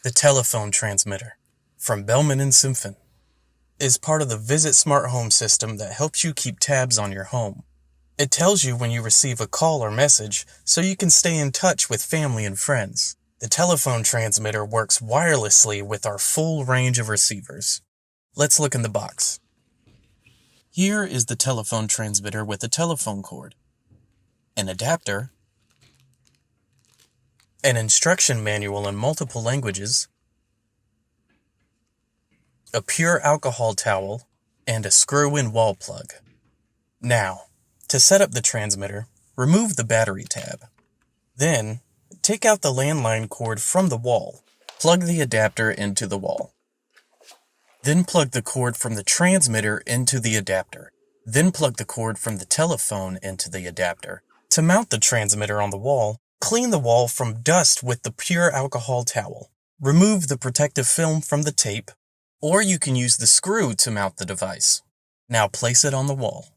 The telephone transmitter from Bellman Symfon is part of the Visit Smart Home system that helps you keep tabs on your home. It tells you when you receive a call or message so you can stay in touch with family and friends. The telephone transmitter works wirelessly with our full range of receivers. Let's look in the box. Here is the telephone transmitter with a telephone cord, an adapter, an instruction manual in multiple languages, a pure alcohol towel, and a screw-in wall plug. Now, to set up the transmitter, remove the battery tab. Then, take out the landline cord from the wall. Plug the adapter into the wall. Then plug the cord from the transmitter into the adapter. Then plug the cord from the telephone into the adapter. To mount the transmitter on the wall, clean the wall from dust with the pure alcohol towel. Remove the protective film from the tape, or you can use the screw to mount the device. Now place it on the wall.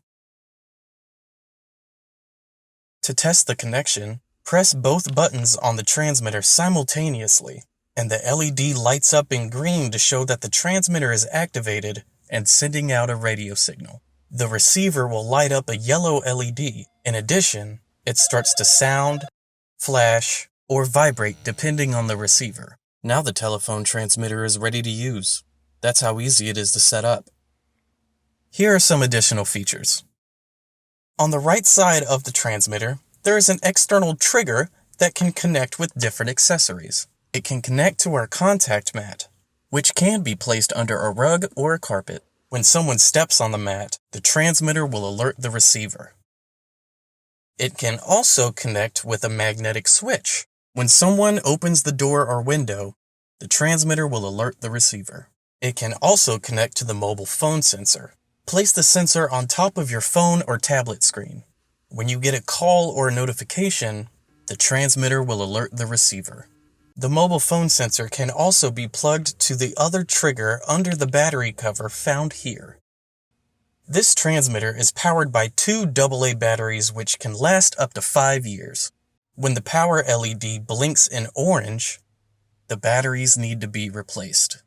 To test the connection, press both buttons on the transmitter simultaneously, and the LED lights up in green to show that the transmitter is activated and sending out a radio signal. The receiver will light up a yellow LED. In addition, it starts to sound, flash, or vibrate depending on the receiver. Now the telephone transmitter is ready to use. That's how easy it is to set up. Here are some additional features. On the right side of the transmitter, there is an external trigger that can connect with different accessories. It can connect to our contact mat, which can be placed under a rug or a carpet. When someone steps on the mat, the transmitter will alert the receiver. It can also connect with a magnetic switch. When someone opens the door or window, the transmitter will alert the receiver. It can also connect to the mobile phone sensor. Place the sensor on top of your phone or tablet screen. When you get a call or a notification, the transmitter will alert the receiver. The mobile phone sensor can also be plugged to the other trigger under the battery cover found here. This transmitter is powered by two AA batteries which can last up to 5 years. When the power LED blinks in orange, the batteries need to be replaced.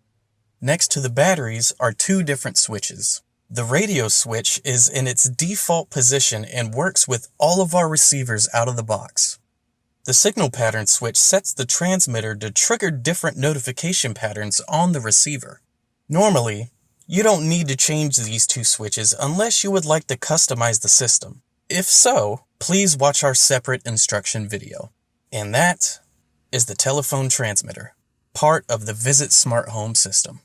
Next to the batteries are two different switches. The radio switch is in its default position and works with all of our receivers out of the box. The signal pattern switch sets the transmitter to trigger different notification patterns on the receiver. Normally, you don't need to change these two switches unless you would like to customize the system. If so, please watch our separate instruction video. And that is the telephone transmitter, part of the Visit Smart Home system.